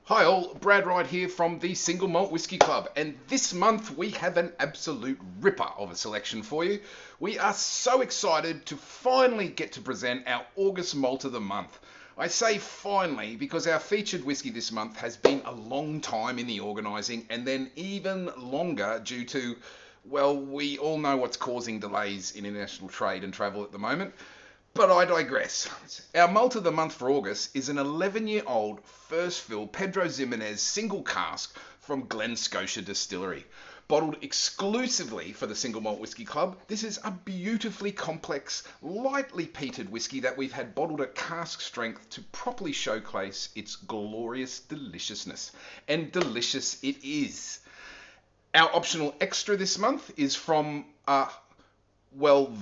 Hi all, Brad Wright here from the Single Malt Whisky Club, and this month we have an absolute ripper of a selection for you. We are so excited to finally get to present our August Malt of the Month. I say finally because our featured whisky this month has been a long time in the organising, and then even longer due to, well, we all know what's causing delays in international trade and travel at the moment. But I digress. Our malt of the month for August is an 11-year-old first fill Pedro Ximenez single cask from Glen Scotia Distillery. Bottled exclusively for the Single Malt Whisky Club, this is a beautifully complex, lightly peated whisky that we've had bottled at cask strength to properly showcase its glorious deliciousness. And delicious it is. Our optional extra this month is from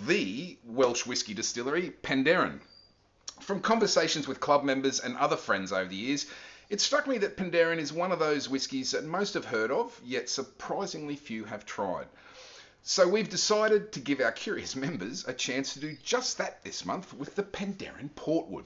the Welsh whisky distillery, Penderyn. From conversations with club members and other friends over the years, it struck me that Penderyn is one of those whiskies that most have heard of, yet surprisingly few have tried. So we've decided to give our curious members a chance to do just that this month with the Penderyn Portwood.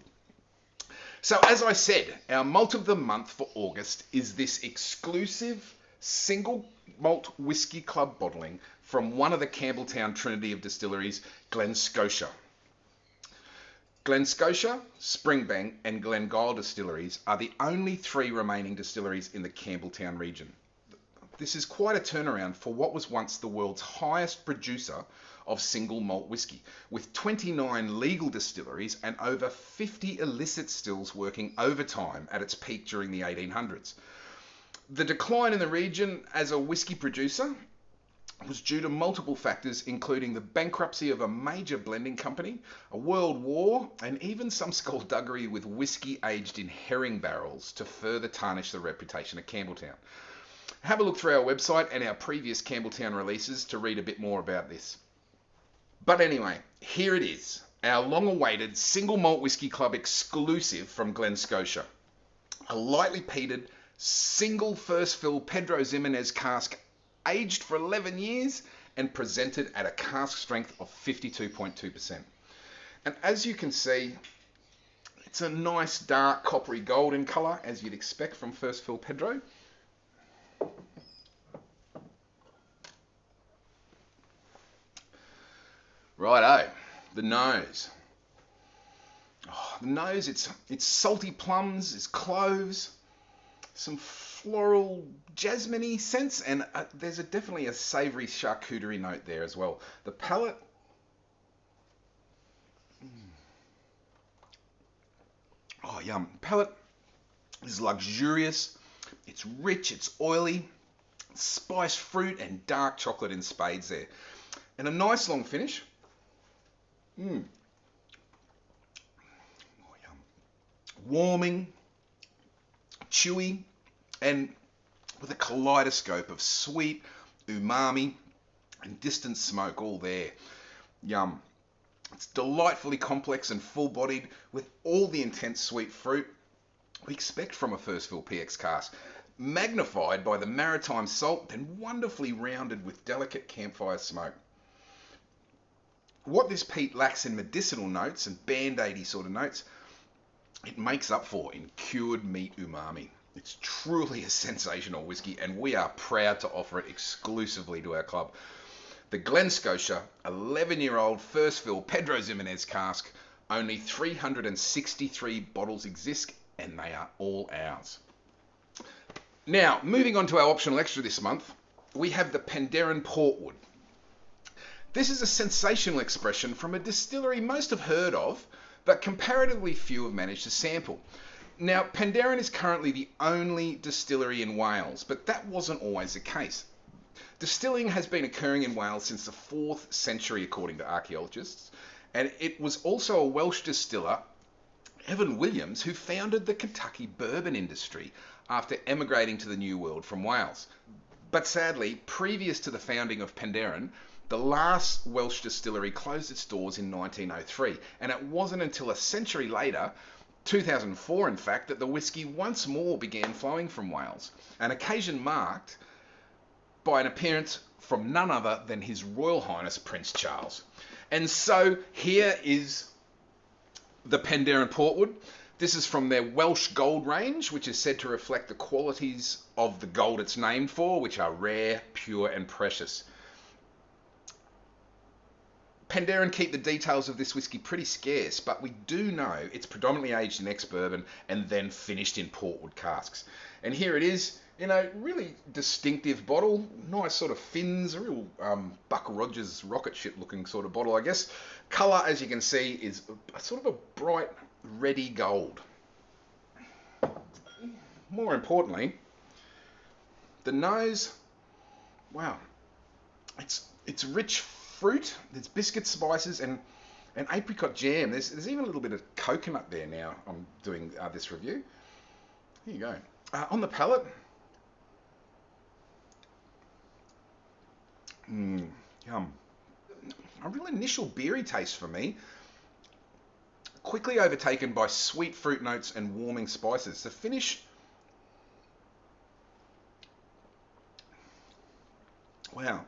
So as I said, our malt of the month for August is this exclusive single malt whisky club bottling from one of the Campbelltown trinity of distilleries, Glen Scotia. Glen Scotia, Springbank and Glengyle distilleries are the only three remaining distilleries in the Campbelltown region. This is quite a turnaround for what was once the world's highest producer of single malt whisky, with 29 legal distilleries and over 50 illicit stills working overtime at its peak during the 1800s. The decline in the region as a whisky producer was due to multiple factors, including the bankruptcy of a major blending company, a world war, and even some skullduggery with whisky aged in herring barrels to further tarnish the reputation of Campbelltown. Have a look through our website and our previous Campbelltown releases to read a bit more about this. But anyway, here it is, our long-awaited Single Malt Whisky Club exclusive from Glen Scotia. A lightly peated, single first fill Pedro Ximenez cask aged for 11 years and presented at a cask strength of 52.2%. And as you can see, it's a nice dark coppery gold in colour, as you'd expect from first fill Pedro. Righto, the nose. The nose, it's salty plums, it's cloves, some floral jasmine-y scents, and there's definitely a savoury charcuterie note there as well. The palate, yum. Palate is luxurious, it's rich, it's oily, spiced fruit and dark chocolate in spades there. And a nice long finish. Yum. Warming, chewy, and with a kaleidoscope of sweet, umami, and distant smoke all there. Yum. It's delightfully complex and full-bodied with all the intense sweet fruit we expect from a first fill PX cask, magnified by the maritime salt and wonderfully rounded with delicate campfire smoke. What this peat lacks in medicinal notes and band-aidy sort of notes, it makes up for in cured meat umami. It's truly a sensational whisky, and we are proud to offer it exclusively to our club. The Glen Scotia 11-year-old first fill Pedro Ximenez cask, only 363 bottles exist, and they are all ours. Now, moving on to our optional extra this month, we have the Penderyn Portwood. This is a sensational expression from a distillery most have heard of, but comparatively few have managed to sample. Now, Penderyn is currently the only distillery in Wales, but that wasn't always the case. Distilling has been occurring in Wales since the 4th century, according to archaeologists, and it was also a Welsh distiller, Evan Williams, who founded the Kentucky bourbon industry after emigrating to the New World from Wales. But sadly, previous to the founding of Penderyn, the last Welsh distillery closed its doors in 1903, and it wasn't until a century later, 2004 in fact, that the whisky once more began flowing from Wales, an occasion marked by an appearance from none other than His Royal Highness Prince Charles. And so here is the Penderyn Portwood, This is from their Welsh Gold range, which is said to reflect the qualities of the gold it's named for, which are rare, pure, and precious. Penderyn keep the details of this whisky pretty scarce, but we do know it's predominantly aged in ex-bourbon and then finished in Portwood casks. And here it is, in a really distinctive bottle, nice sort of fins, a real Buck Rogers rocket ship looking sort of bottle, I guess. Colour, as you can see, is a sort of a bright, reddy gold. More importantly, the nose, wow, it's rich fruit. There's biscuit spices and apricot jam. There's even a little bit of coconut there now. I'm doing this review. Here you go. On the palate, yum. A real initial beery taste for me, quickly overtaken by sweet fruit notes and warming spices. The finish, wow.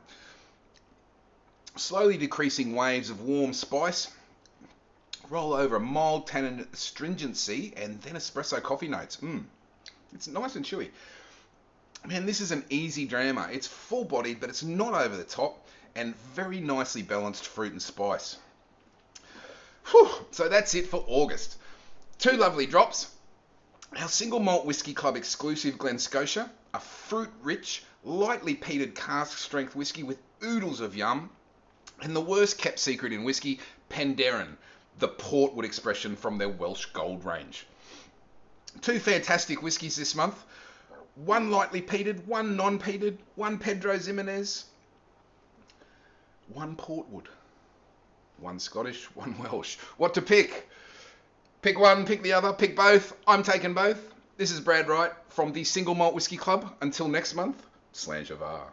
Slowly decreasing waves of warm spice roll over a mild tannin astringency and then espresso coffee notes. It's nice and chewy. Man, this is an easy drammer. It's full-bodied, but it's not over the top, and very nicely balanced fruit and spice. Whew. So that's it for August. 2 lovely drops. Our single malt whisky club exclusive Glen Scotia, a fruit-rich, lightly peated cask-strength whisky with oodles of yum. And the worst kept secret in whisky, Penderyn, the Portwood expression from their Welsh Gold range. 2 fantastic whiskies this month. 1 lightly peated, 1 non-peated, 1 Pedro Ximenez, 1 Portwood, 1 Scottish, 1 Welsh. What to pick? Pick one, pick the other, pick both. I'm taking both. This is Brad Wright from the Single Malt Whisky Club. Until next month, Slange of R.